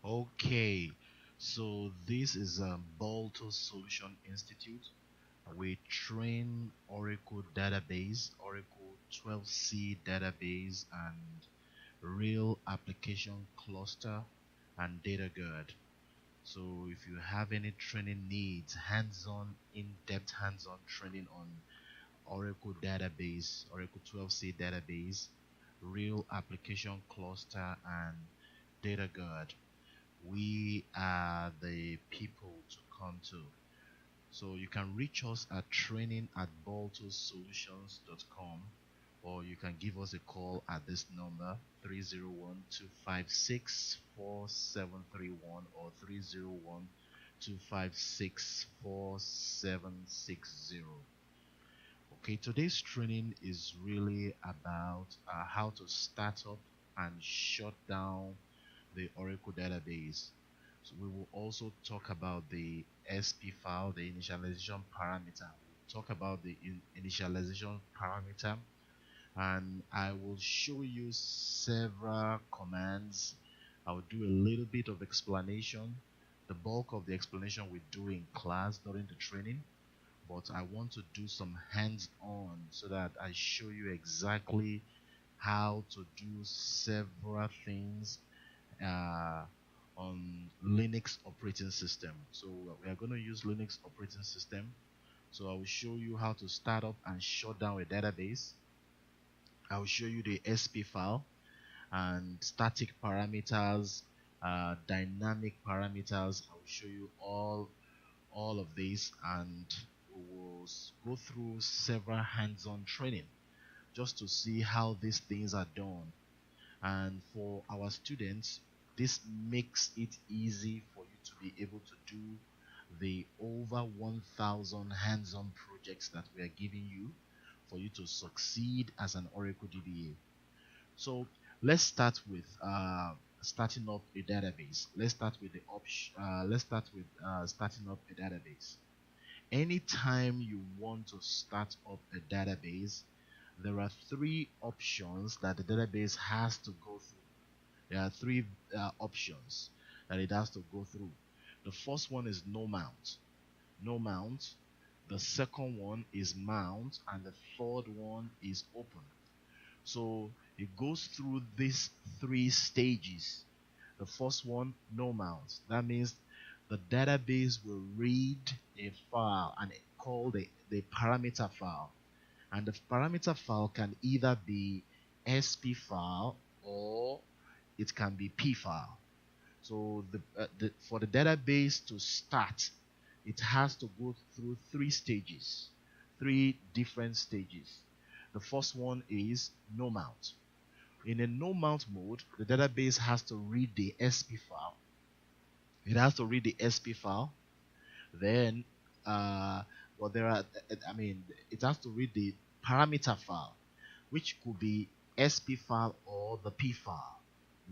Okay, so this is Balto Solution Institute. We train Oracle database, Oracle 12c database, and real application cluster and data guard. So if you have any training needs, hands-on, in-depth hands-on training on Oracle database, Oracle 12c database, real application cluster, and data guard, we are the people to come to. So you can reach us at training at baltosolutions.com, or you can give us a call at this number 301-256-4731 or 301-256-4760. Okay, today's training is really about how to start up and shut down the Oracle database. So we will also talk about the SP file, the initialization parameter. We'll talk about the initialization parameter, and I will show you several commands. I will do a little bit of explanation. The bulk of the explanation we do in class during the training, but I want to do some hands-on so that I show you exactly how to do several things uh, on Linux operating system. So we are going to use Linux operating system. So I will show you how to start up and shut down a database. I will show you the SP file and static parameters, dynamic parameters. I will show you all of these, and we will go through several hands-on training just to see how these things are done. And for our students, this makes it easy for you to be able to do the over 1,000 hands-on projects that we are giving you for you to succeed as an Oracle DBA. So let's start with starting up a database. Let's start with the option. Let's start with starting up a database. Anytime you want to start up a database, there are three options that the database has to go through. There are three options that it has to go through. The first one is no mount. No mount. The second one is mount, and the third one is open. So it goes through these three stages. The first one, no mount. That means the database will read a file and call the parameter file. And the parameter file can either be SP file or it can be P file. So for the database to start, it has to go through three stages, three different stages. The first one is no mount. In a no mount mode, the database has to read the SP file. It has to read the SP file. Then, it has to read the parameter file, which could be SP file or the P file.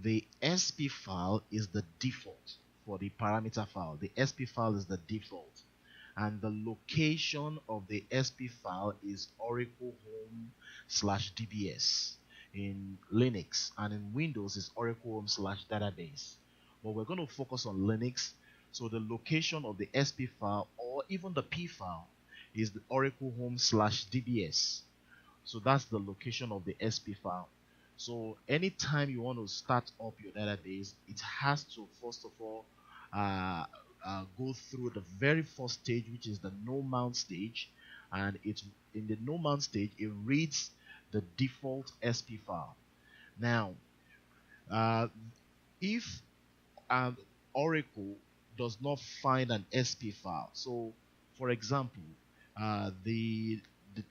The SP file is the default for the parameter file. The SP file is the default, and the location of the SP file is Oracle home/dbs in Linux, and in Windows is Oracle home/database. But we're going to focus on Linux, so the location of the SP file or even the P file is the Oracle home/dbs. So that's the location of the SP file. So anytime you want to start up your database, it has to first of all go through the very first stage, which is the no mount stage. And in the no mount stage, it reads the default SP file. Now, if Oracle does not find an SP file, so for example,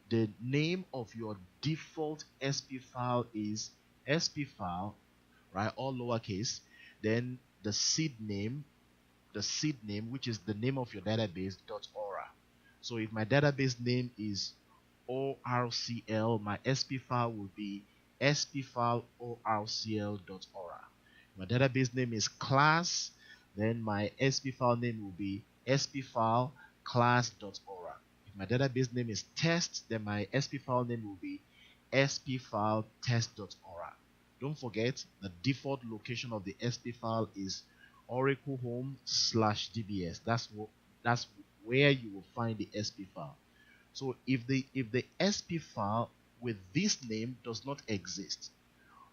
the name of your default SP file is SP file, right? All lowercase. Then the seed name, which is the name of your database, .aura. So if my database name is ORCL, my SP file will be SP file ORCL.aura. My database name is class, then my SP file name will be SP file class.aura. If my database name is test, then my SP file name will be SP file test.aura. Don't forget the default location of the SP file is Oracle Home slash DBS. That's where you will find the SP file. So if the SP file with this name does not exist,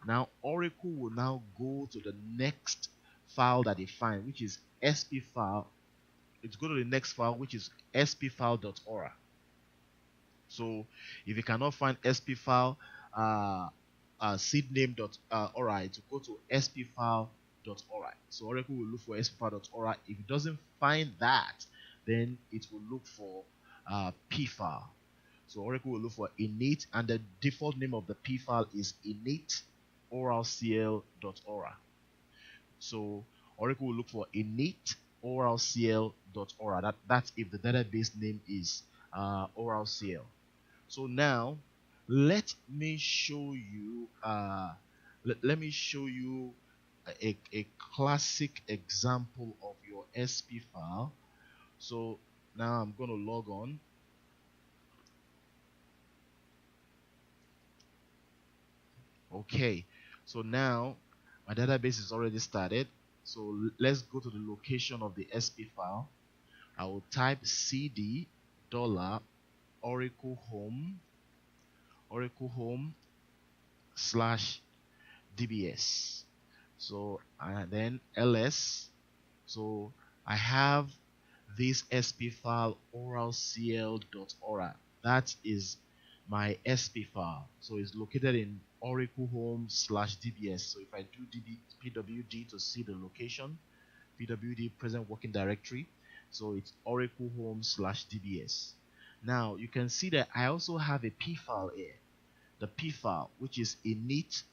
now Oracle will now go to the next file that they find, which is SP file. It's go to the next file, which is spfile.ora. So if you cannot find spfile seedname.ora, to go to spfile.ora. So Oracle will look for spfile.ora. If it doesn't find that, then it will look for pfile. So Oracle will look for init, and the default name of the p file is init oralcl.ora. So Oracle will look for init oralcl.ora. That's if the database name is oralcl. So now let me show you let me show you a classic example of your SP file. So now I'm going to log on. Okay, so now my database is already started. So let's go to the location of the SP file. I will type cd $oracle home slash dbs. So then ls. So I have this SP file oralcl.ora. That is my SP file. So it's located in Oracle Home slash DBS. So if I do pwd to see the location, pwd present working directory. So it's Oracle Home slash DBS. Now you can see that I also have a P file here. The P file, which is init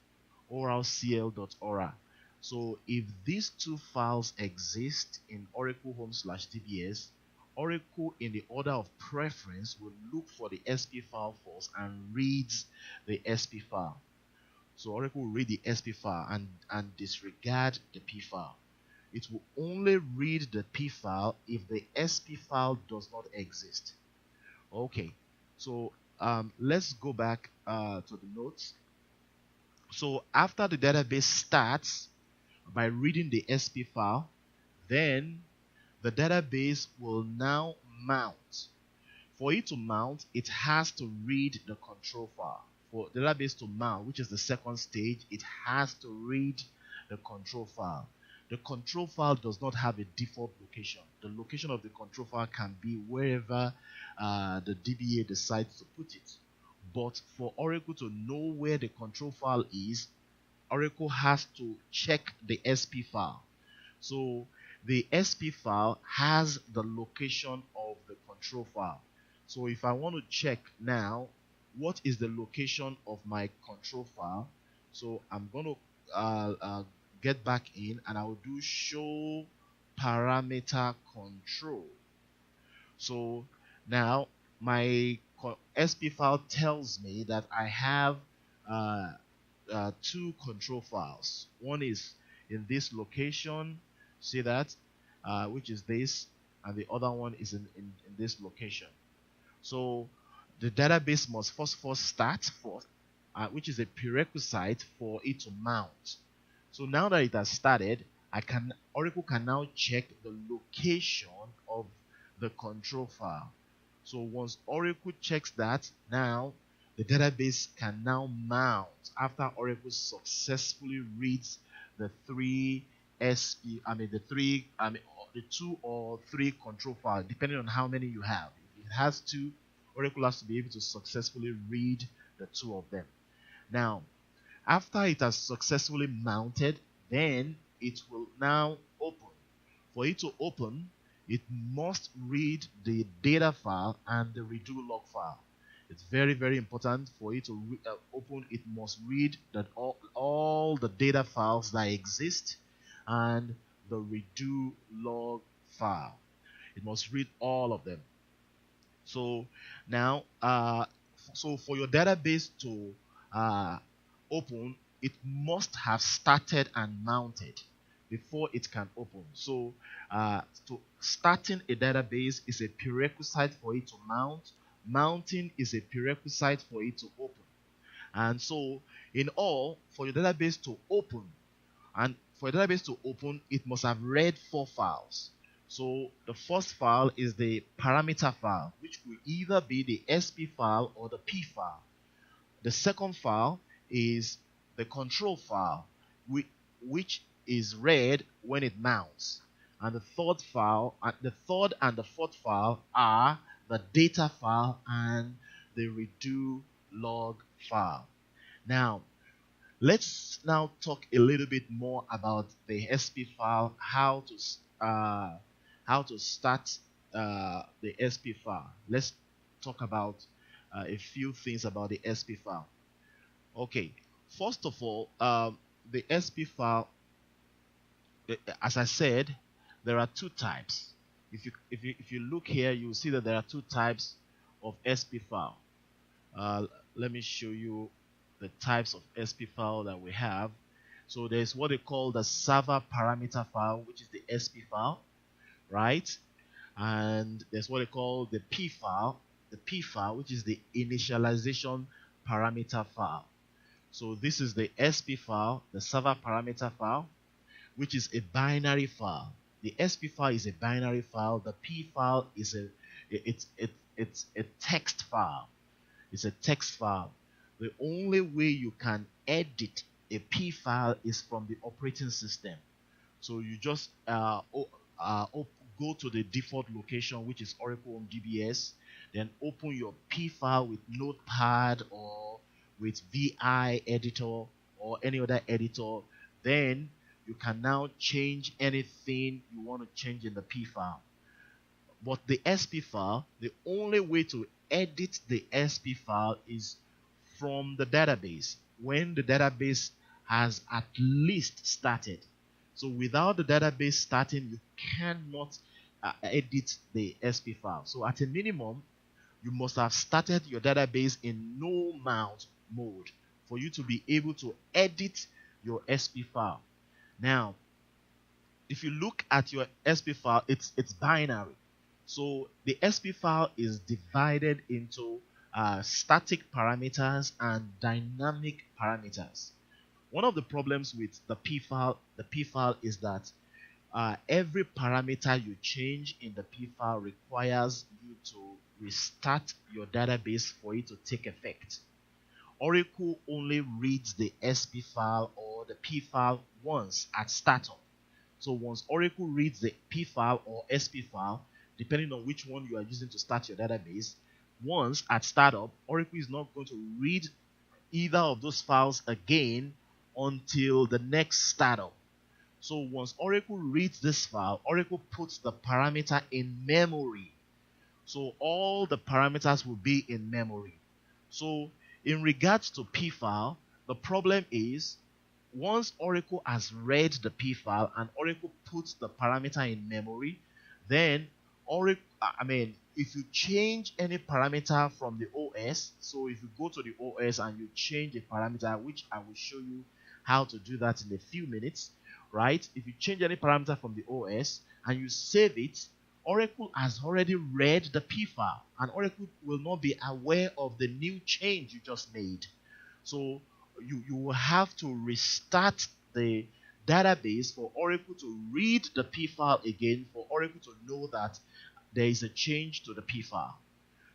oralcl.ora. So if these two files exist in Oracle Home slash DBS, Oracle in the order of preference will look for the SP file first and reads the SP file. So Oracle will read the SP file and disregard the P file. It will only read the P file if the SP file does not exist. Okay, so let's go back to the notes. So after the database starts by reading the SP file, then the database will now mount. For it to mount, it has to read the control file. For the database to mount, which is the second stage, it has to read the control file. The control file does not have a default location. The location of the control file can be wherever the DBA decides to put it. But for Oracle to know where the control file is, Oracle has to check the SP file. So the SP file has the location of the control file. So if I want to check now what is the location of my control file, so I'm going to get back in and I will do show parameter control. So now my SP file tells me that I have two control files. One is in this location, see that, which is this, and the other one is in this location. So the database must first start for, which is a prerequisite for it to mount. So now that it has started, Oracle can now check the location of the control file. So once Oracle checks that, now the database can now mount after Oracle successfully reads the the two or three control files, depending on how many you have. If it has two, Oracle has to be able to successfully read the two of them. Now, after it has successfully mounted, then it will now open. For it to open, it must read the data file and the redo log file. It's very, very important for it to open. It must read that all the data files that exist and the redo log file. It must read all of them. So now, so for your database to open, it must have started and mounted before it can open. So starting a database is a prerequisite for it to mount. Mounting is a prerequisite for it to open. And so in all, for your database to open, and for a database to open, it must have read 4 files. So the first file is the parameter file, which will either be the SP file or the P file. The second file is the control file, which is read when it mounts. And the third and the fourth file are the data file and the redo log file. Now, let's now talk a little bit more about the SP file, how to start the SP file. Let's talk about a few things about the SP file. Okay, first of all, the SP file, as I said, there are 2 types. If you look here, you'll see that there are 2 types of SP file. Let me show you the types of SP file that we have. So there's what they call the server parameter file, which is the SP file, right? And there's what they call the P file, which is the initialization parameter file. So this is the SP file, the server parameter file, which is a binary file. The SP file is a binary file. The P file is it's a text file. It's a text file. The only way you can edit a P file is from the operating system. So you just go to the default location, which is Oracle Home DBS, then open your P file with Notepad or with VI editor or any other editor. Then you can now change anything you want to change in the P file. But the SP file, the only way to edit the SP file is from the database, when the database has at least started. So without the database starting, you cannot edit the SP file. So at a minimum, you must have started your database in no mount mode for you to be able to edit your SP file. Now, if you look at your SP file, it's binary. So the SP file is divided into static parameters and dynamic parameters. One of the problems with the P file is that every parameter you change in the P file requires you to restart your database for it to take effect. Oracle only reads the SP file or the P file once at startup. So once Oracle reads the P file or SP file, depending on which one you are using to start your database, once at startup, Oracle is not going to read either of those files again until the next startup. So once Oracle reads this file, Oracle puts the parameter in memory. So all the parameters will be in memory. So in regards to P file, the problem is once Oracle has read the P file and Oracle puts the parameter in memory, then if you change any parameter from the OS, so if you go to the OS and you change a parameter, which I will show you how to do that in a few minutes, right? If you change any parameter from the OS and you save it, Oracle has already read the P file and Oracle will not be aware of the new change you just made. So you will have to restart the database for Oracle to read the P file again, for Oracle to know that there is a change to the P file.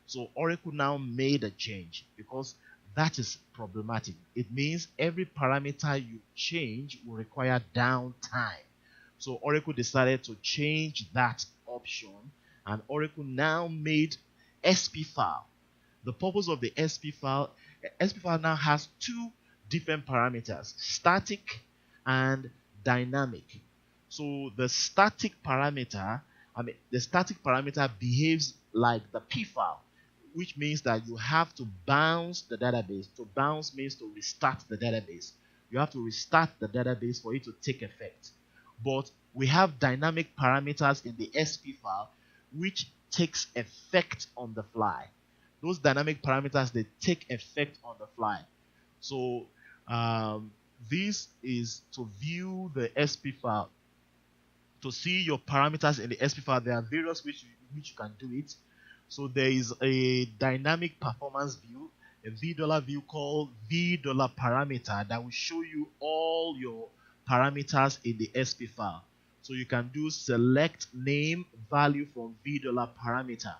So Oracle now made a change because that is problematic. It means every parameter you change will require downtime. So Oracle decided to change that option, and Oracle now made SP file. The purpose of the SP file now has 2 different parameters, static and dynamic. So the static parameter behaves like the P file, which means that you have to bounce the database. To bounce means to restart the database. You have to restart the database for it to take effect. But we have dynamic parameters in the SP file which takes effect on the fly. Those dynamic parameters, they take effect on the fly. So this is to view the SP file. To see your parameters in the SP file, there are various ways which you can do it. So there is a dynamic performance view, a $v view called $v parameter that will show you all your parameters in the SP file. So you can do select name value from $v parameter.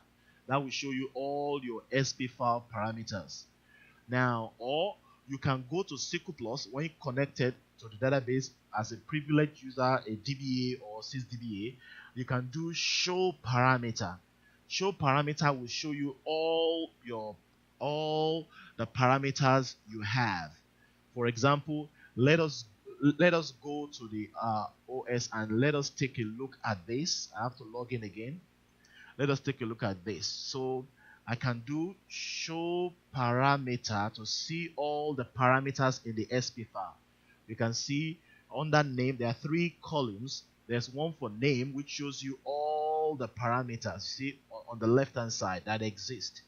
That will show you all your SP file parameters. Now, or you can go to SQL Plus when you connected to the database as a privileged user, a DBA or sysdba. You can do show parameter. Show parameter will show you all the parameters you have. For example, let us go to the OS and let us take a look at this. I have to log in again. Let us take a look at this. So I can do show parameter to see all the parameters in the SP file. You can see under name there are 3 columns. There's one for name, which shows you all the parameters, see, on the left hand side that exist.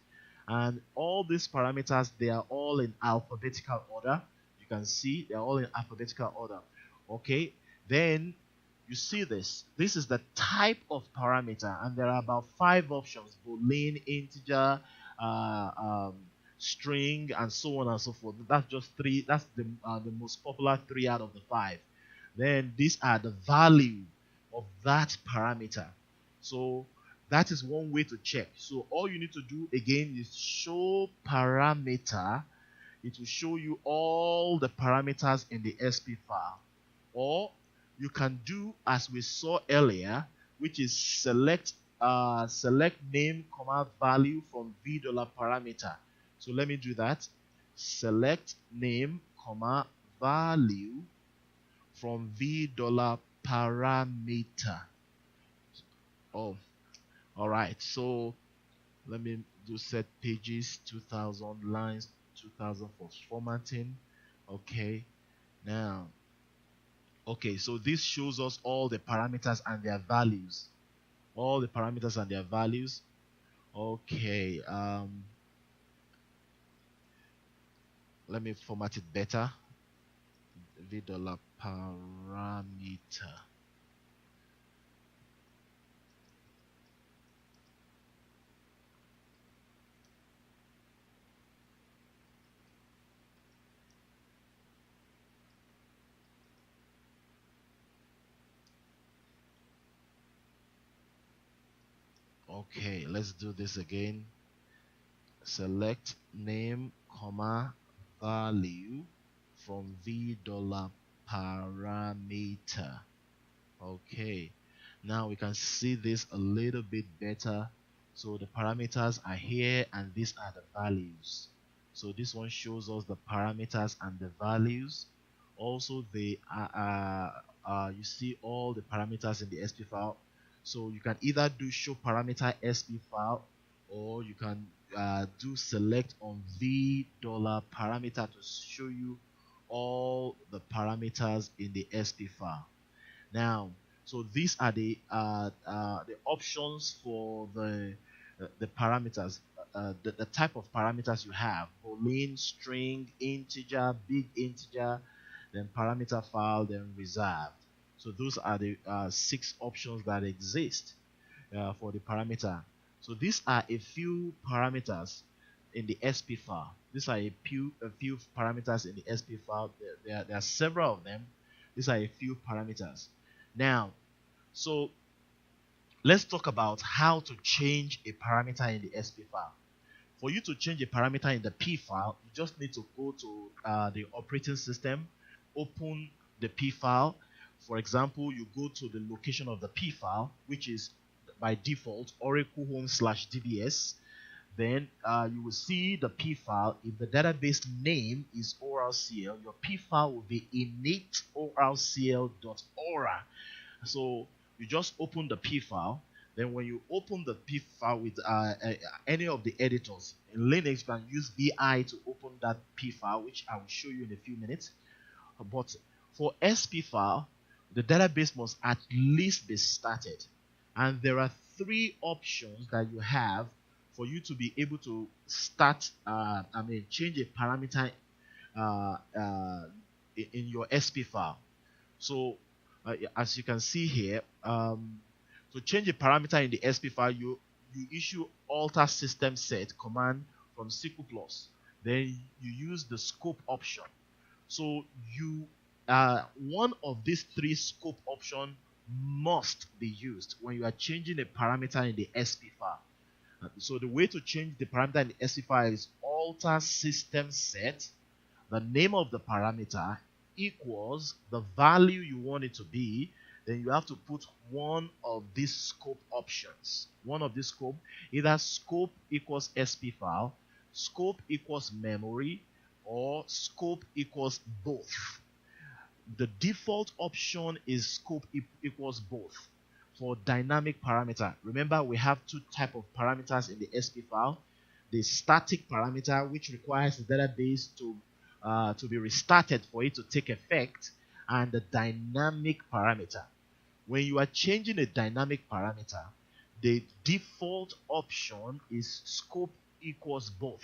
And all these parameters, they are all in alphabetical order. You can see they're all in alphabetical order. Okay, then you see this is the type of parameter, and there are about 5 options: boolean, integer, string, and so on and so forth. That's just 3. That's the most popular 3 out of the 5. Then these are the value of that parameter. So that is one way to check. So all you need to do again is show parameter. It will show you all the parameters in the SP file. Or you can do as we saw earlier, which is select name comma value from $v parameter. So let me do that. Select name comma value from $v parameter. Oh, all right. So let me do set pages 2000 lines 2000 for formatting. Okay, now. Okay, so this shows us all the parameters and their values. All the parameters and their values. Okay, let me format it better. $v parameter. Okay, let's do this again. Select name comma value from $v parameter. Okay, now we can see this a little bit better. So the parameters are here and these are the values. So this one shows us the parameters and the values. Also they you see all the parameters in the SP file. So you can either do show parameter SP file, or you can do select on $v parameter to show you all the parameters in the SP file. Now, so these are the options for the parameters, the type of parameters you have: boolean, string, integer, big integer, then parameter file, then reserved. So those are the 6 options that exist for the parameter. So these are a few parameters in the SP file. These are a few parameters in the SP file. There are several of them. These are a few parameters. Now, so let's talk about how to change a parameter in the SP file. For you to change a parameter in the P file, you just need to go to the operating system, open the P file. For example, you go to the location of the P file, which is by default Oracle home/dbs. Then you will see the P file. If the database name is oralcl, your P file will be init oralcl.ora. So you just open the P file. Then when you open the P file with any of the editors in Linux, you can use vi to open that P file, which I will show you in a few minutes. But for SP file, the database must at least be started, and there are 3 options that you have for you to be able to start, change a parameter in your SP file. So as you can see here, to change a parameter in the SP file, you issue alter system set command from SQL Plus. Then you use the scope option. So you one of these three scope options must be used when you are changing a parameter in the SP file. So the way to change the parameter in the SP file is alter system set, the name of the parameter equals the value you want it to be. Then you have to put one of these scope options. One of these scope, either scope equals SP file, scope equals memory, or scope equals both. The default option is scope equals both for dynamic parameter. Remember, we have two types of parameters in the SP file: the static parameter, which requires the database to be restarted for it to take effect, and the dynamic parameter. When you are changing a dynamic parameter, the default option is scope equals both.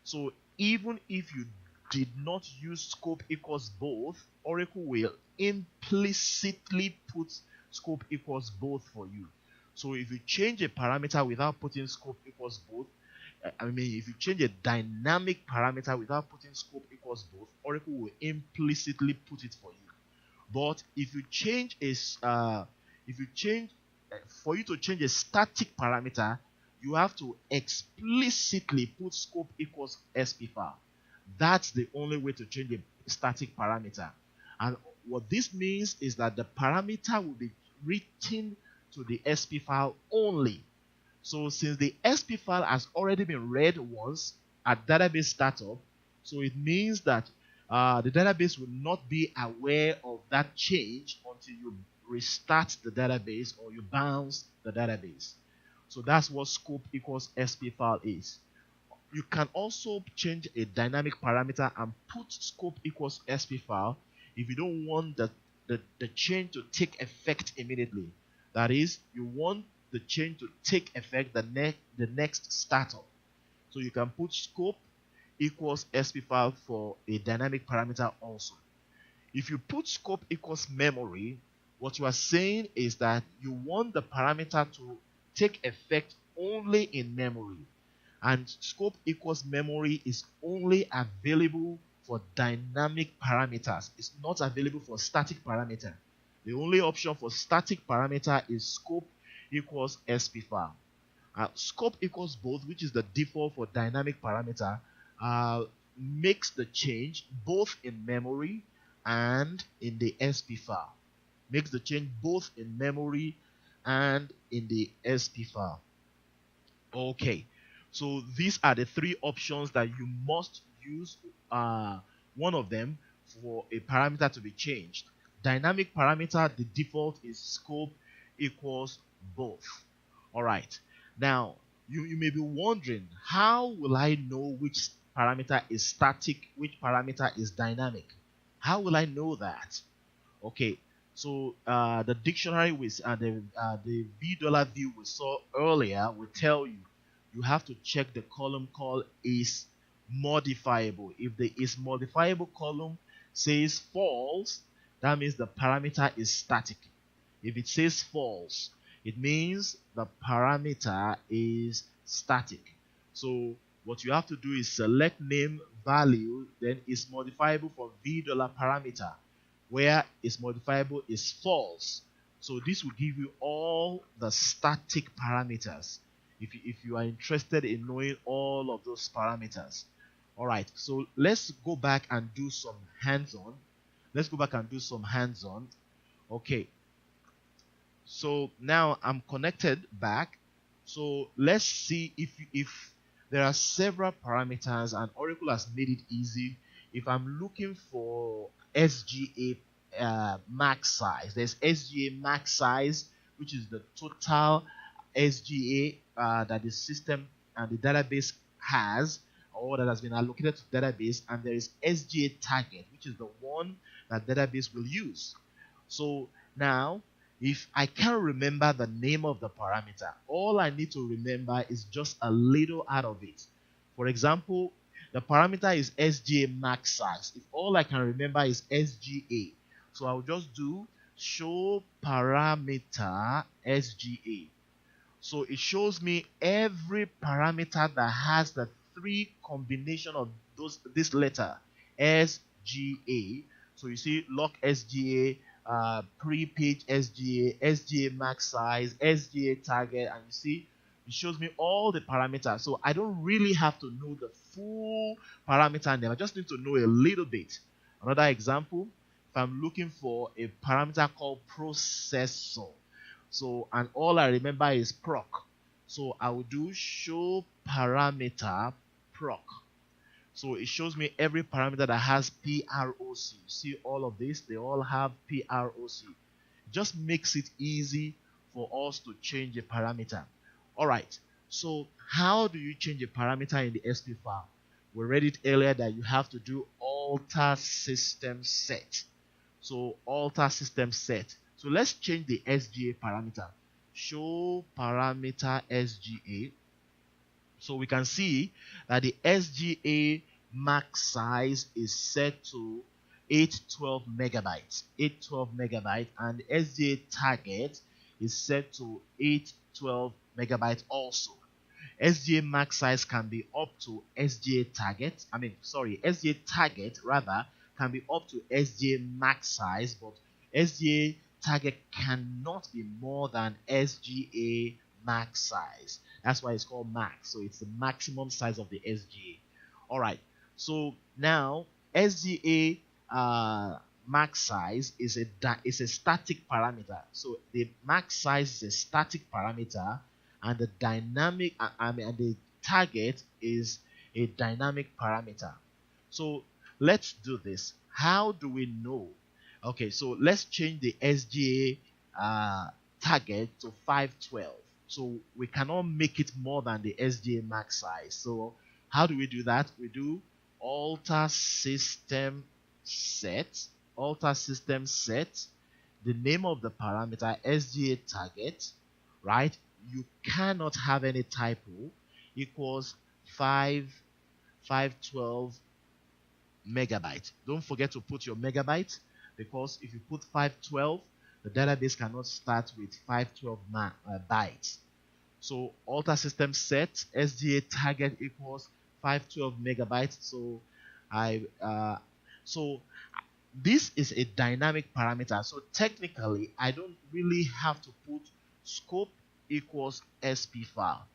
So even if you did not use scope equals both, Oracle will implicitly put scope equals both for you. So if you change a parameter without putting scope equals both, if you change a dynamic parameter without putting scope equals both, Oracle will implicitly put it for you. But if you change for you to change a static parameter, you have to explicitly put scope equals SP file. That's the only way to change a static parameter. And what this means is that the parameter will be written to the SP file only. So since the SP file has already been read once at database startup, so it means that the database will not be aware of that change until you restart the database or you bounce the database. So that's what scope equals SP file is. You can also change a dynamic parameter and put scope equals SP file if you don't want the change to take effect immediately. That is, you want the change to take effect the next startup. So you can put scope equals SP file for a dynamic parameter also. If you put scope equals memory, what you are saying is that you want the parameter to take effect only in memory. And scope equals memory is only available for dynamic parameters. It's not available for static parameter. The only option for static parameter is scope equals SP file. Scope equals both, which is the default for dynamic parameter, makes the change both in memory and in the SP file. Makes the change both in memory and in the SP file. Okay, so these are the three options that you must use one of them for a parameter to be changed. Dynamic parameter, the default is scope equals both. All right. Now, you may be wondering, how will I know which parameter is static, which parameter is dynamic? How will I know that? Okay, so the dictionary with the $view we saw earlier will tell you have to check the column called is modifiable. If the is modifiable column says false, that means the parameter is static. If it says false, it means the parameter is static. So what you have to do is select name value, then is modifiable for $parameter, where is modifiable is false. So this will give you all the static parameters if you are interested in knowing all of those parameters. All right, so let's go back and do some hands-on. Okay, so now I'm connected back. So let's see if there are several parameters and Oracle has made it easy. If I'm looking for SGA max size, there's SGA max size, which is the total SGA that the system and the database has, or that has been allocated to database, and there is SGA target, which is the one that database will use. So now, if I can't remember the name of the parameter, all I need to remember is just a little out of it. For example, the parameter is SGA max size. If all I can remember is SGA, so I'll just do show parameter SGA. So it shows me every parameter that has the three combination of this letter SGA. So you see lock SGA, pre-page SGA, SGA max size, SGA target, and you see it shows me all the parameters. So I don't really have to know the full parameter name. I just need to know a little bit. Another example, if I'm looking for a parameter called processor, so and all I remember is proc, so I will do show parameter proc. So it shows me every parameter that has PROC. See all of this, they all have PROC. It just makes it easy for us to change a parameter. Alright, so how do you change a parameter in the SP file? We read it earlier that you have to do alter system set. So alter system set. So let's change the SGA parameter. Show parameter SGA. So we can see that the SGA max size is set to 812 megabytes. 812 megabytes, and the SGA target is set to 812 megabytes also. SGA max size can be up to SGA target. SGA target rather can be up to SGA max size, but SGA target cannot be more than SGA max size. That's why it's called max. So it's the maximum size of the SGA. All right. So now SGA max size is a static parameter. So the max size is a static parameter, and the dynamic and the target is a dynamic parameter. So let's do this. How do we know? Okay, so let's change the SGA target to 512. So we cannot make it more than the SGA max size. So how do we do that? We do alter system set. Alter system set. The name of the parameter SGA target, right? You cannot have any typo. Equals 512 megabyte. Don't forget to put your megabyte, because if you put 512, the database cannot start with 512 bytes. So alter system set SGA target equals 512 megabytes. So this is a dynamic parameter. So technically, I don't really have to put scope equals SP file.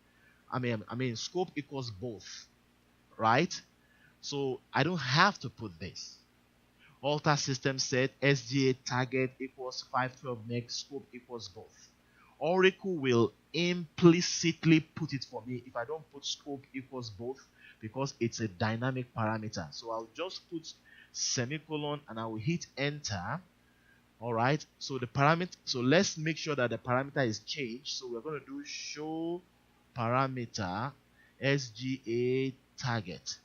Scope equals both, right? So I don't have to put this. Alter system set SGA target equals 512 meg, scope equals both. Oracle will implicitly put it for me if I don't put scope equals both, because it's a dynamic parameter. So I'll just put semicolon and I will hit enter. All right, so the parameter, so let's make sure that the parameter is changed. So we're going to do show parameter SGA target.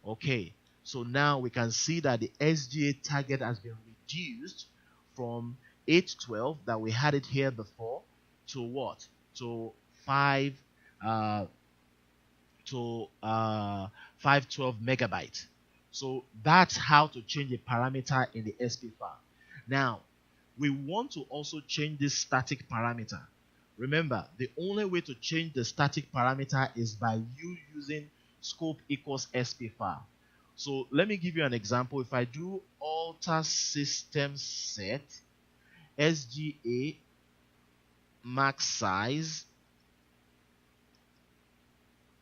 Okay, so now we can see that the SGA target has been reduced from 812 that we had it here before to what? To 512 megabytes. So that's how to change a parameter in the SP file. Now, we want to also change this static parameter. Remember, the only way to change the static parameter is by you using scope equals SP file. So let me give you an example. If I do alter system set SGA max size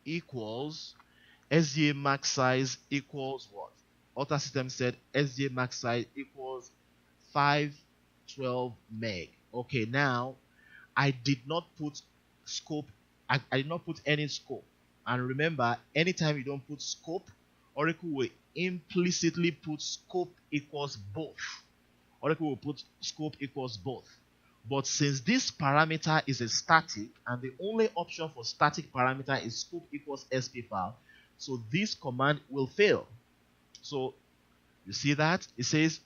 equals SGA max size equals what? Alter system set SGA max size equals 512 meg. Okay, now I did not put scope. I did not put any scope. And remember, anytime you don't put scope, Oracle will implicitly put scope equals both. Oracle will put scope equals both. But since this parameter is a static, and the only option for static parameter is scope equals SP file, so this command will fail. So you see that it says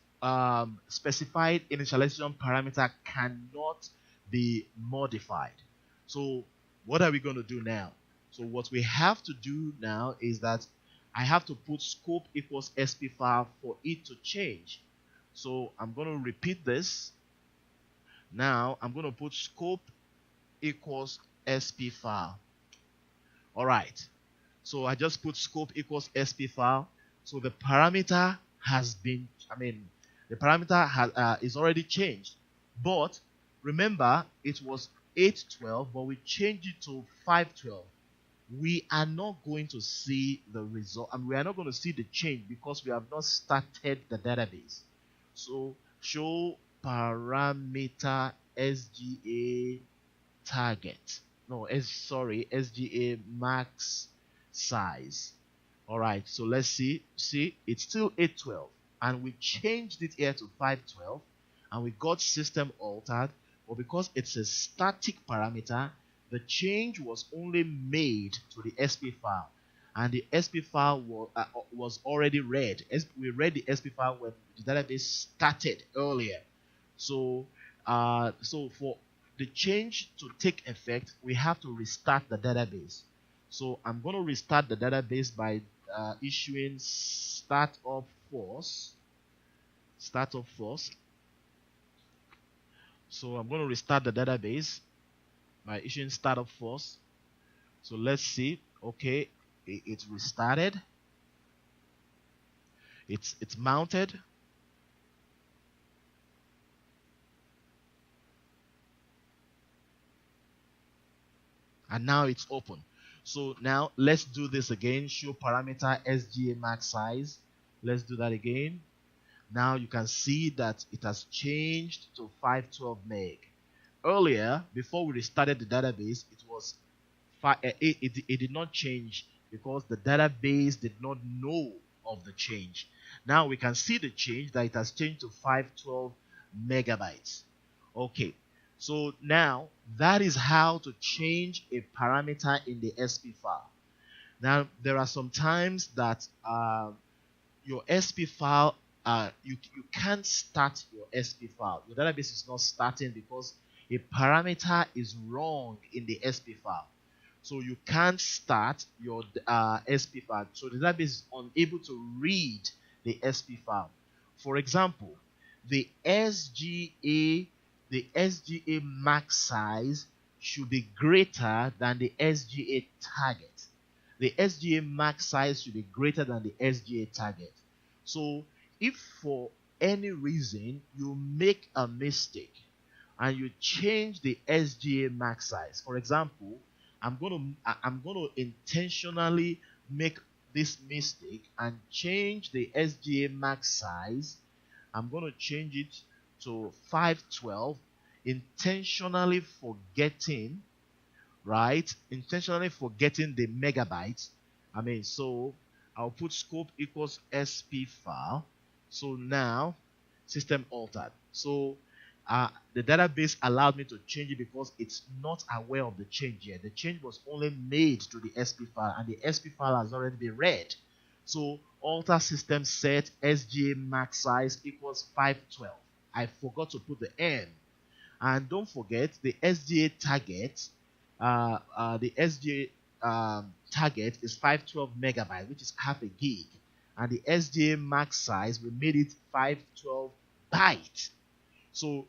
specified initialization parameter cannot be modified. So what are we going to do now? So what we have to do now is that I have to put scope equals SP file for it to change. So I'm going to repeat this. Now I'm going to put scope equals SP file. All right. So I just put scope equals SP file. So the parameter has been I mean, the parameter has is already changed. But remember, it was 812, but we changed it to 512. We are not going to see the result, and we are not going to see the change because we have not started the database. So show parameter SGA target. No, sorry, SGA max size. All right, so let's see. See, it's still 812, and we changed it here to 512, and we got system altered. But because it's a static parameter, the change was only made to the SP file, and the SP file was already read. We read the SP file when the database started earlier. So, so for the change to take effect, we have to restart the database. So I'm going to restart the database by issuing startup force. Startup force. So I'm going to restart the database by issuing startup force. So let's see. Okay, it's restarted. It's mounted. And now it's open. So now let's do this again. Show parameter SGA max size. Let's do that again. Now you can see that it has changed to 512 meg. Earlier, before we restarted the database, it was it did not change because the database did not know of the change. Now we can see the change, that it has changed to 512 megabytes. Okay, so now that is how to change a parameter in the SP file. Now there are some times that your SP file, you can't start your SP file. Your database is not starting because a parameter is wrong in the SP file. So you can't start your SP file. So the database is unable to read the SP file. For example, the SGA max size should be greater than the SGA target. The SGA max size should be greater than the SGA target. So if for any reason you make a mistake and you change the SGA max size, for example, I'm going to intentionally make this mistake and change the SGA max size. I'm going to change it to 512, intentionally forgetting, right? Intentionally forgetting the megabytes. So I'll put scope equals SP file. So now system altered. So the database allowed me to change it because it's not aware of the change yet. The change was only made to the SP file, and the SP file has already been read. So alter system set SGA max size equals 512. I forgot to put the N. And don't forget the SGA target. The SGA target is 512 megabytes, which is half a gig. And the SGA max size, we made it 512 bytes. So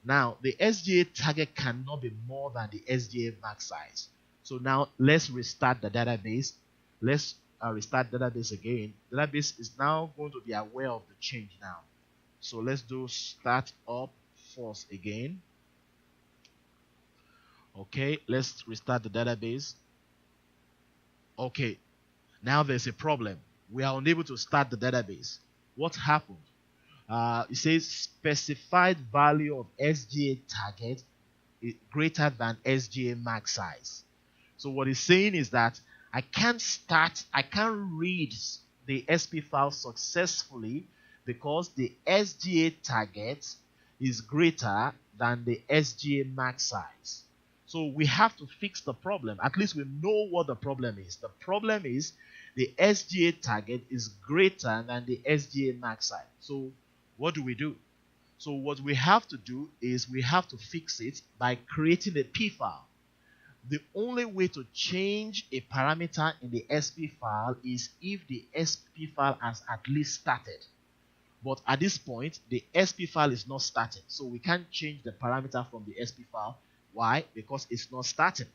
now the SGA target cannot be more than the SGA max size. So now let's restart the database. Let's restart the database again. The database is now going to be aware of the change now. So let's do start up force again. Okay, let's restart the database. Okay, now there's a problem. We are unable to start the database. What happened? It says specified value of SGA target is greater than SGA max size. So what it's saying is that I can't read the SP file successfully because the SGA target is greater than the SGA max size. So we have to fix the problem. At least we know what the problem is. The problem is the SGA target is greater than the SGA max size. So what do we do? So what we have to do is we have to fix it by creating a P file. The only way to change a parameter in the SP file is if the SP file has at least started. But at this point, the SP file is not started. So we can't change the parameter from the SP file. Why? Because it's not starting.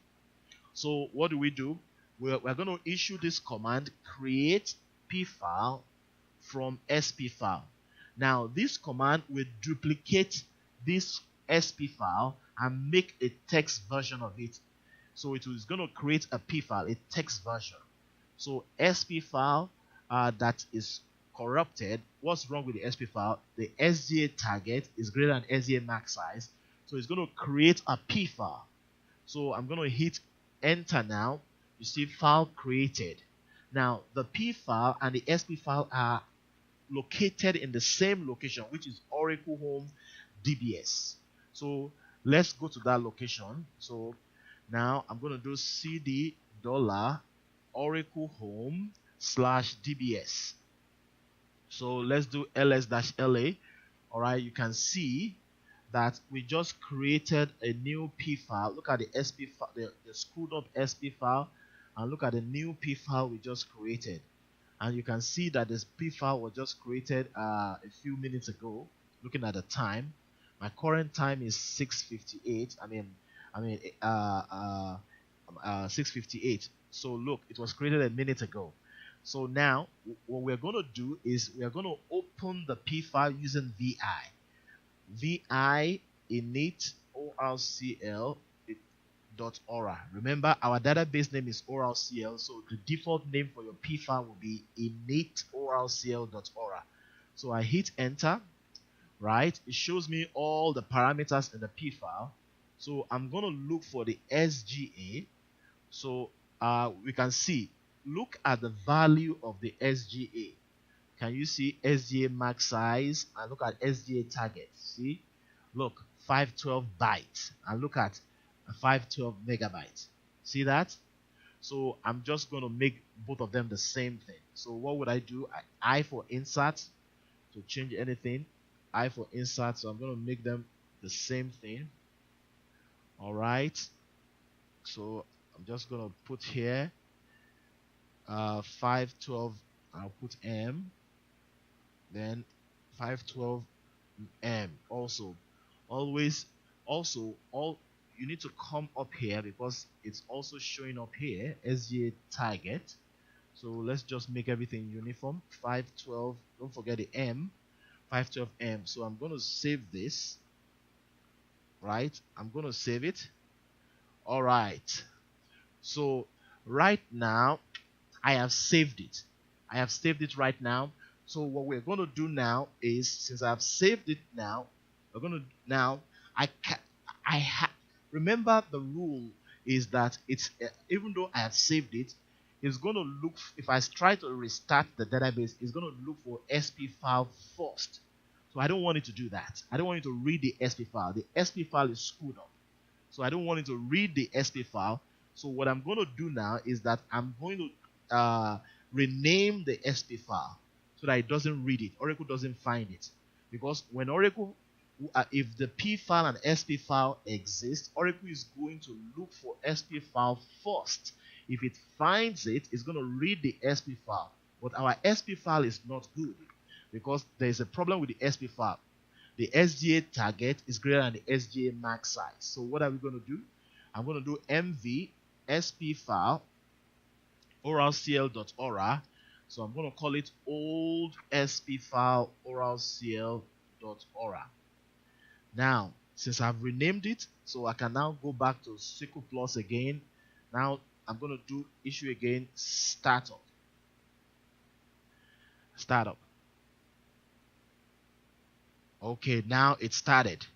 So what do? We're going to issue this command, create P file from SP file. Now, this command will duplicate this SP file and make a text version of it. So it is going to create a P file, a text version. So SP file that is corrupted. What's wrong with the SP file? The SGA target is greater than SGA max size. So it's going to create a P file. So I'm going to hit enter now. You see file created. Now the P file and the SP file are located in the same location, which is Oracle Home DBS. So let's go to that location. So now I'm going to do cd $Oracle Home /DBS. So let's do ls-la. All right, you can see that we just created a new P file. Look at the SP file, the screwed up SP file, and look at the new P file we just created. And you can see that this P file was just created a few minutes ago. Looking at the time, my current time is 6:58. 6:58. So look, it was created a minute ago. So now what we're going to do is we are going to open the P file using vi init orcl.aura. Remember, our database name is orcl, so the default name for your P file will be init orcl.aura. So I hit enter, right? It shows me all the parameters in the P file. So I'm going to look for the SGA. So we can see, look at the value of the SGA. Can you see SGA max size? And look at SGA target. See, look, 512 bytes, and look at 512 megabytes. See that? So I'm just going to make both of them the same thing. So what would I do? I for insert to change anything. I for insert. So I'm going to make them the same thing. All right. So I'm just going to put here 512. I'll put M. Then 512 M also. Always also all you need to come up here because it's also showing up here SGA target. So let's just make everything uniform. 512, don't forget the M, 512 M. So I'm going to save this, right? I'm going to save it. All right. So right now I have saved it. I have saved it right now. So what we're going to do now is, since I've saved it now, we're going to now remember the rule is that it's even though I have saved it, it's going to look, if I try to restart the database, it's going to look for SP file first. So I don't want it to do that. I don't want it to read the SP file. The SP file is screwed up. So I don't want it to read the SP file. So what I'm going to do now is that I'm going to rename the SP file so that it doesn't read it. Oracle doesn't find it. Because when Oracle, if the P file and SP file exist, Oracle is going to look for SP file first. If it finds it, it's going to read the SP file. But our SP file is not good because there is a problem with the SP file. The SGA target is greater than the SGA max size. So what are we going to do? I'm going to do mv sp file oralcl.aura. So I'm going to call it old sp file oralcl.aura. Now, since I've renamed it, so I can now go back to SQL Plus again. Now I'm going to do issue again, startup. Okay, now it started.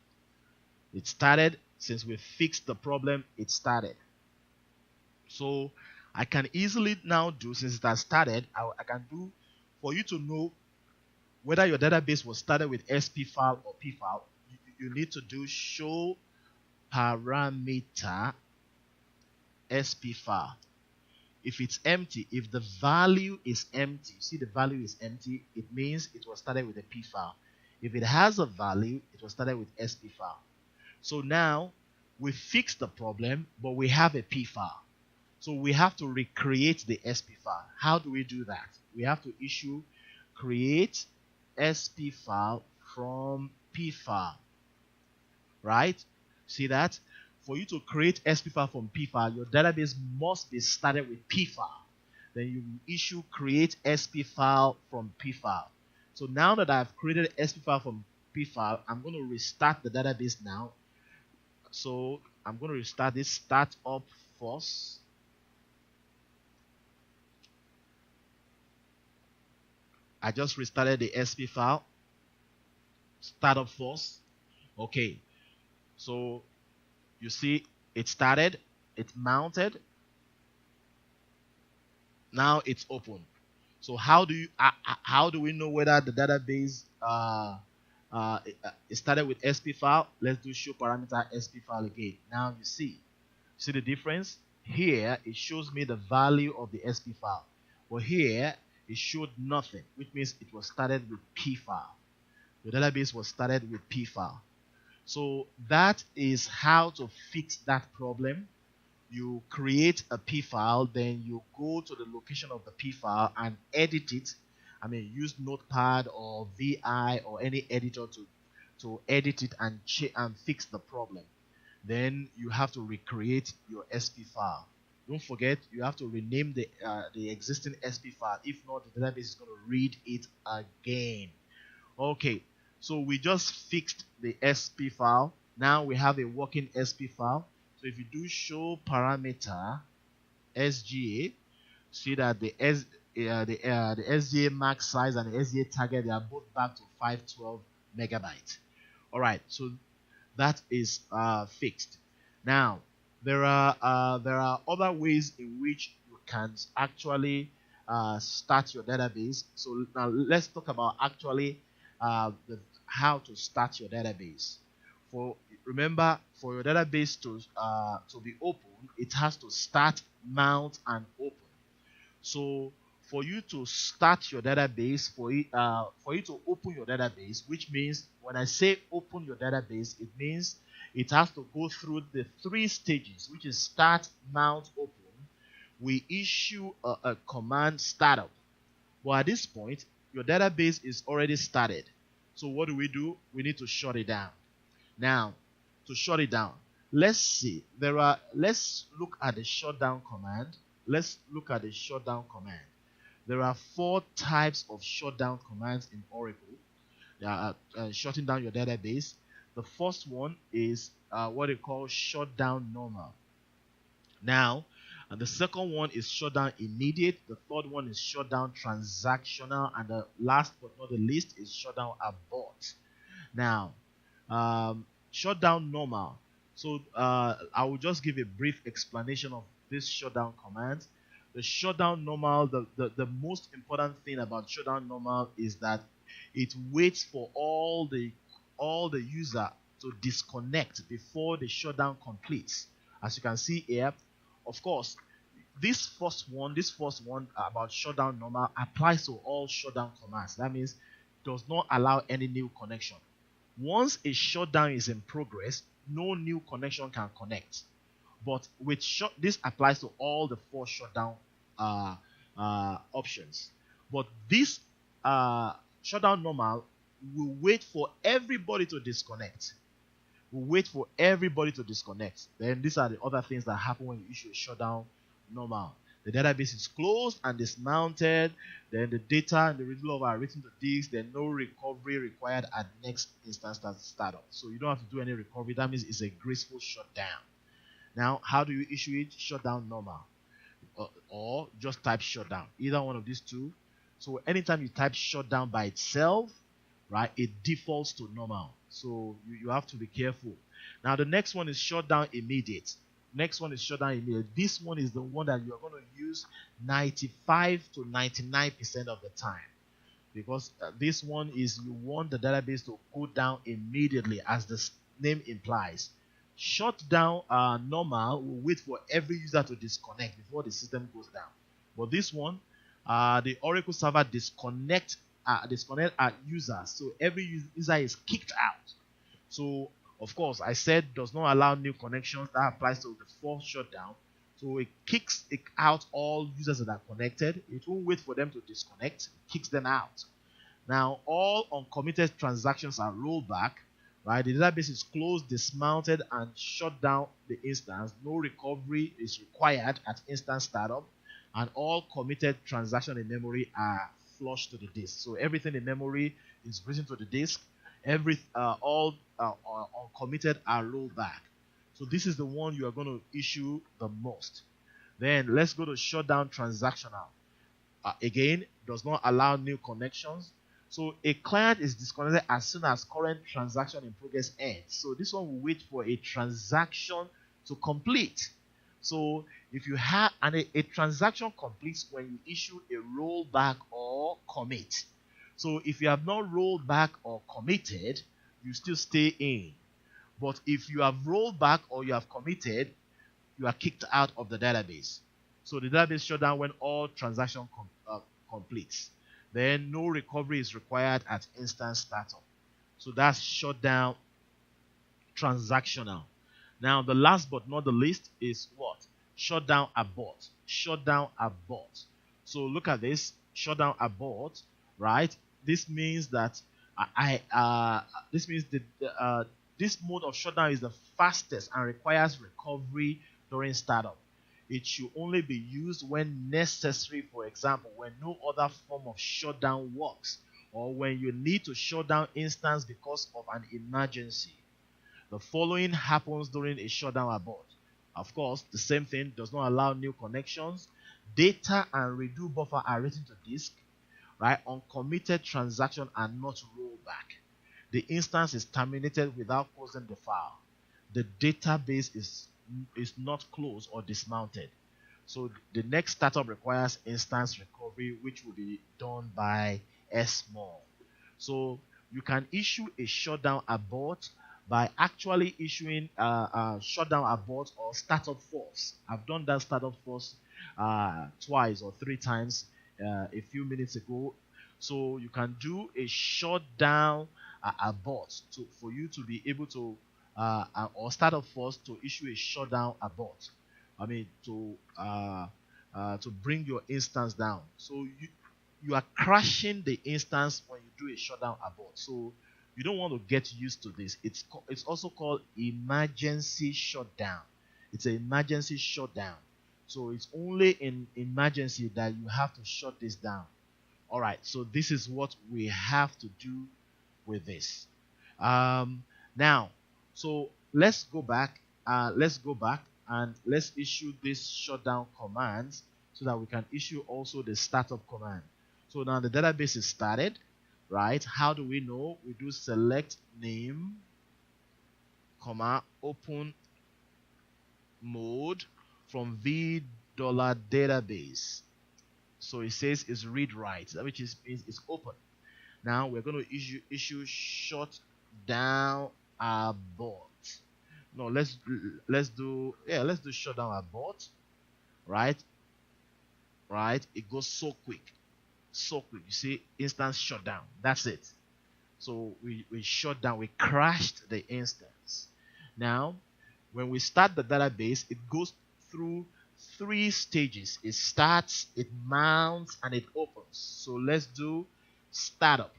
It started. Since we fixed the problem, it started. So I can easily now do, since it has started, I can do, for you to know whether your database was started with SP file or P file, you need to do show parameter SP file. If it's empty, if the value is empty, see the value is empty, it means it was started with a P file. If it has a value, it was started with SP file. So now we fixed the problem, but we have a P file. So we have to recreate the SP file. How do we do that? We have to issue create SP file from P file. Right? See that? For you to create SP file from P file, your database must be started with P file. Then you issue create SP file from P file. So now that I've created SP file from P file, I'm going to restart the database now. So I'm going to restart this start up first. I just restarted the SP file. Start up first. Okay. So you see it started, it mounted. Now it's open. So how do we know whether the database it started with SP file? Let's do show parameter SP file again. Now you see the difference here. It shows me the value of the SP file, but here it showed nothing, which means it was started with P file. The database was started with P file. So that is how to fix that problem. You create a P file, then you go to the location of the P file and edit it. I mean, use Notepad or VI or any editor to edit it and fix the problem. Then you have to recreate your SP file. Don't forget, you have to rename the existing SP file. If not, the database is going to read it again. Okay, so we just fixed the SP file. Now we have a working SP file. So if you do show parameter SGA, see that the SGA max size and the SGA target, they are both back to 512 megabytes. All right, so that is fixed. Now there are other ways in which you can actually start your database. So now let's talk about actually how to start your database. Remember, for your database to be open, it has to start, mount, and open. So for you to start your database, for you to open your database, which means when I say open your database, it means it has to go through the 3 stages, which is start, mount, open. We issue a command startup. But at this point, your database is already started. So what do? We need to shut it down. Now, to shut it down, let's look at the shutdown command. There are 4 types of shutdown commands in Oracle. Shutting down your database. The first one is what they call shutdown normal. Now, and the second one is shutdown immediate. The third one is shutdown transactional, and the last but not the least is shutdown abort. Now, shutdown normal. So I will just give a brief explanation of this shutdown command. The shutdown normal, the most important thing about shutdown normal is that it waits for all the user to disconnect before the shutdown completes. As you can see here, of course, this first one about shutdown normal applies to all shutdown commands. That means it does not allow any new connection. Once a shutdown is in progress, no new connection can connect. But with this applies to all the 4 shutdown options. But this shutdown normal will wait for everybody to disconnect. Then these are the other things that happen when you issue a shutdown normal. The database is closed and dismounted. Then the data and the result are written to disk. Then no recovery required at next instance startup. So you don't have to do any recovery. That means it's a graceful shutdown. Now, how do you issue it? Shutdown normal, or just type shutdown. Either one of these two. So anytime you type shutdown by itself, right, it defaults to normal. So you have to be careful. Now the next one is shutdown immediate. This one is the one that you're going to use 95 to 99% of the time, because this one is you want the database to go down immediately, as the name implies. Shutdown normal will wait for every user to disconnect before the system goes down. But this one, the Oracle server disconnect users, so every user is kicked out. So of course, I said does not allow new connections. That applies to the 4th shutdown. So it kicks out all users that are connected. It won't wait for them to disconnect. It kicks them out. Now all uncommitted transactions are rolled back. Right, the database is closed, dismounted, and shut down the instance. No recovery is required at instance startup, and all committed transactions in memory are flush to the disk. So everything in memory is written to the disk. All uncommitted are rolled back. So this is the one you are going to issue the most. Then let's go to shutdown transactional. Again, does not allow new connections. So a client is disconnected as soon as current transaction in progress ends. So this one will wait for a transaction to complete. So if you have a transaction completes when you issue a rollback or commit. So if you have not rolled back or committed, you still stay in. But if you have rolled back or you have committed, you are kicked out of the database. So the database shut down when all transaction completes. Then no recovery is required at instant startup. So that's shutdown transactional. Now the last but not the least is what? Shutdown abort. Shutdown abort. So look at this. Shutdown abort, right? This means that this mode of shutdown is the fastest and requires recovery during startup. It should only be used when necessary, for example, when no other form of shutdown works, or when you need to shut down instance because of an emergency. The following happens during a shutdown abort. Of course, the same thing does not allow new connections. Data and redo buffer are written to disk, right? Uncommitted transactions are not rolled back. The instance is terminated without closing the file. The database is not closed or dismounted. So the next startup requires instance recovery, which will be done by small. So you can issue a shutdown abort by actually issuing a shutdown abort or startup false. I've done that startup false twice or three times a few minutes ago. So you can do a shutdown abort for you to be able to or startup false to issue a shutdown abort. I mean to bring your instance down. So you are crashing the instance when you do a shutdown abort. So you don't want to get used to this. It's also called emergency shutdown. It's an emergency shutdown. So it's only in emergency that you have to shut this down. All right. So this is what we have to do with this. Now, so let's go back. Let's go back and let's issue this shutdown commands so that we can issue also the startup command. So now the database is started. Right? How do we know? We do select name, comma, open mode from v$database. So it says it's read write, which means it's open. Now we're going to issue shutdown abort. No, let's do shutdown abort. Right? It goes so quick. So quick. You see, instance shut down. That's it. So we shut down, we crashed the instance. Now, when we start the database, it goes through three stages. It starts, it mounts, and it opens. So let's do startup.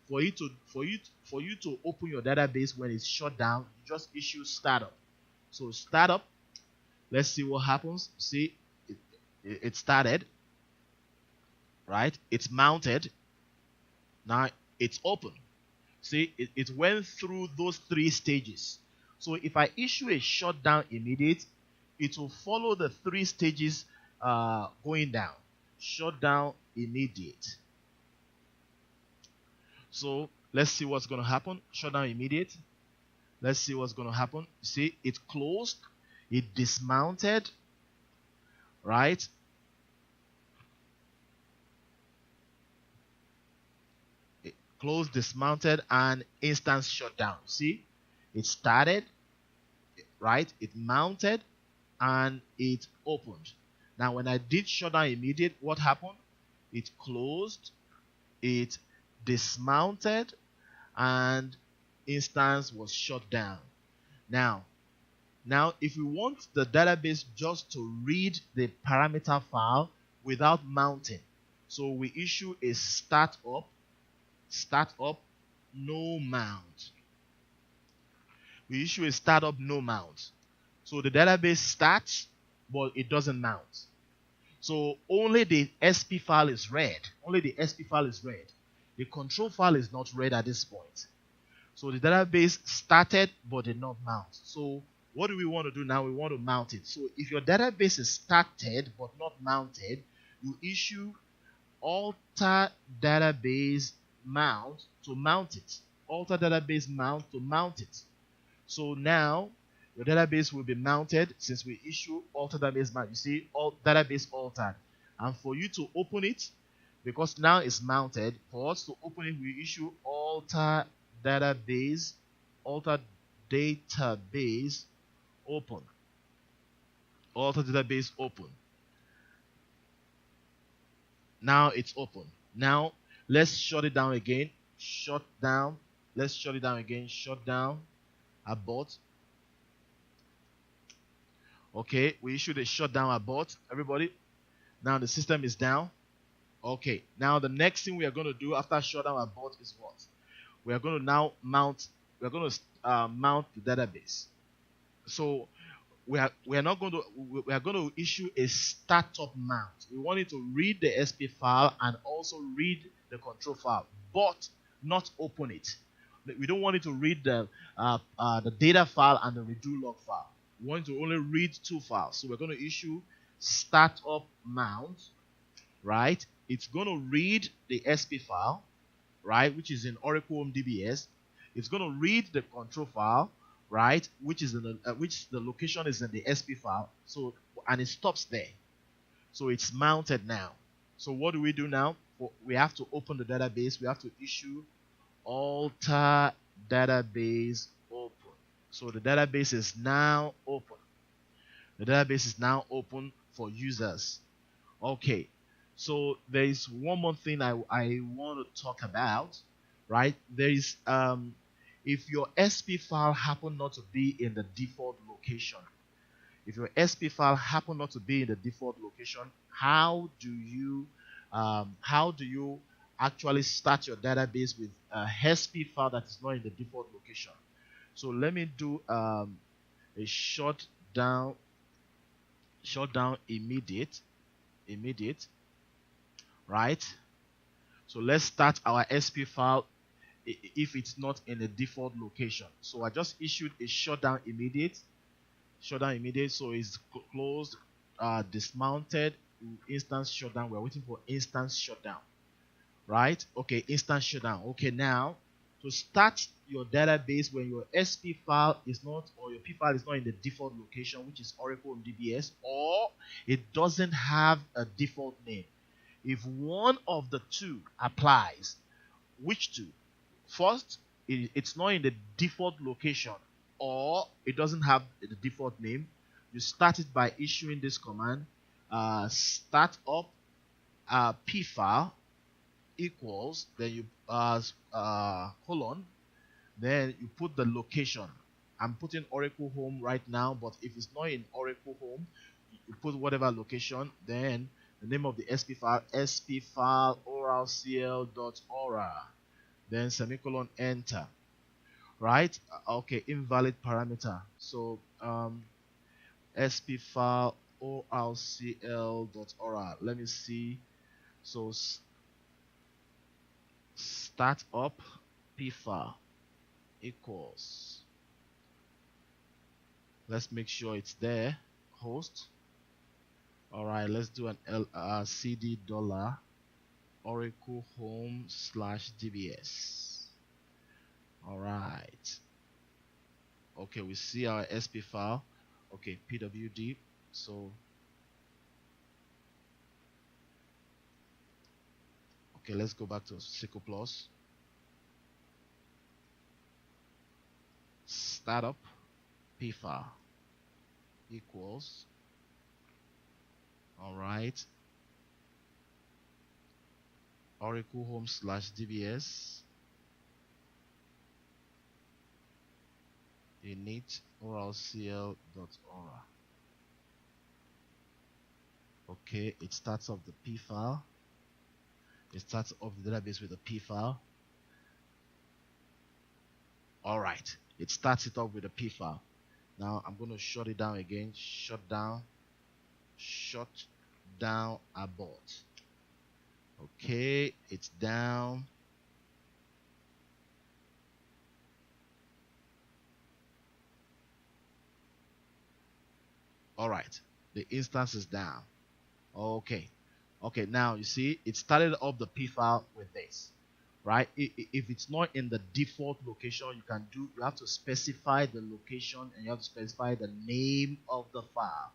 For you to open your database when it's shut down, you just issue startup. So startup, let's see what happens. See, it started. Right? It's mounted. Now it's open. See, it went through those three stages. So if I issue a shutdown immediate, it will follow the three stages going down. Shutdown immediate. So let's see what's going to happen. Shutdown immediate. Let's see what's going to happen. See, it closed. It dismounted. Right? Closed, dismounted, and instance shut down. See, it started, right? It mounted, and it opened. Now, when I did shut down immediate, what happened? It closed, it dismounted, and instance was shut down. Now, if we want the database just to read the parameter file without mounting, so we issue a startup no mount. We issue a startup no mount. So the database starts, but it doesn't mount. So only the SP file is read. Only the SP file is read. The control file is not read at this point. So the database started but did not mount. So what do we want to do now? We want to mount it. So if your database is started but not mounted, you issue alter database mount to mount it. Alter database mount to mount it. So now your database will be mounted since we issue alter database mount. You see, all database altered. And for you to open it, because now it's mounted, for us to open it, we issue alter database open. Alter database open. Now it's open. Now let's shut it down again. Shut down. Let's shut it down again. Shut down. Abort. Okay, we issued a shutdown abort. Everybody. Now the system is down. Okay, now the next thing we are going to do after shutdown abort is what? We are going to now mount. We are going to mount the database. So we are going to issue a startup mount. We want it to read the SP file and also read the control file, but not open it. We don't want it to read the data file and the redo log file. We want it to only read two files. So we're going to issue startup mount, right? It's going to read the SP file, right, which is in Oracle Home DBS. It's going to read the control file, right, which the location is in the SP file. So, and it stops there. So it's mounted now. So what do we do now? We have to open the database. We have to issue alter database open. So the database is now open. The database is now open for users. Okay. So there is one more thing I want to talk about, right? There is if your SP file happen not to be in the default location, if your SP file happen not to be in the default location, how do you actually start your database with a SP file that is not in the default location? So let me do a shutdown immediate, right? So let's start our SP file if it's not in the default location. So I just issued a shutdown immediate. So it's closed, dismounted, instance shutdown. We're waiting for instance shutdown, right? Okay, instance shutdown. Okay, now to start your database when your SP file is not, or your P file is not in the default location, which is Oracle and DBS, or it doesn't have a default name. If one of the two applies, which two? First, it's not in the default location, or it doesn't have the default name. You start it by issuing this command: start up P file equals, then you colon, then you put the location. I'm putting Oracle Home right now, but if it's not in Oracle Home, you put whatever location, then the name of the SP file oralcl.ora, then semicolon, enter, right? Okay, invalid parameter. So SP file oralcl.ora. Let me see. So start up P file equals, let's make sure it's there, host. All right, let's do an cd $ Oracle Home /DBS. All right. Okay, we see our SP file. Okay, pwd. So, okay, let's go back to SQL Plus. Startup P file equals, all right, Oracle Home /DBS init oralcl.ora. Okay, it starts off the P file. It starts off the database with a P file. All right, it starts it off with a P file. Now I'm going to shut it down again. Shut down abort. Okay, it's down. All right, the instance is down. Okay, okay. Now you see, it started up the P file with this, right? If it's not in the default location, you have to specify the location and you have to specify the name of the file.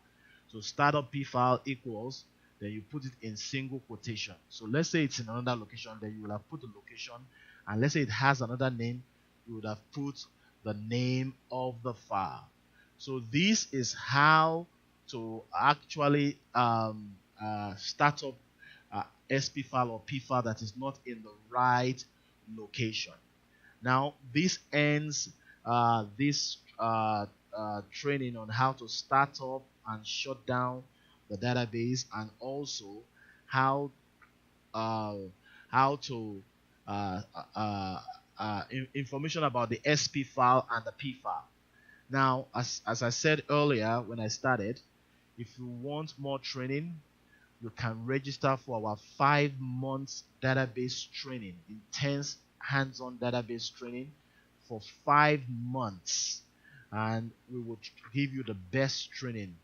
So startup P file equals, then you put it in single quotation. So let's say it's in another location, then you will have put the location, and let's say it has another name, you would have put the name of the file. So this is how to actually start up SP file or P file that is not in the right location. Now, this ends this training on how to start up and shut down the database, and also how uh, how to information about the SP file and the P file. Now, as I said earlier when I started, if you want more training, you can register for our 5 months database training, intense hands-on database training for 5 months, and we will give you the best training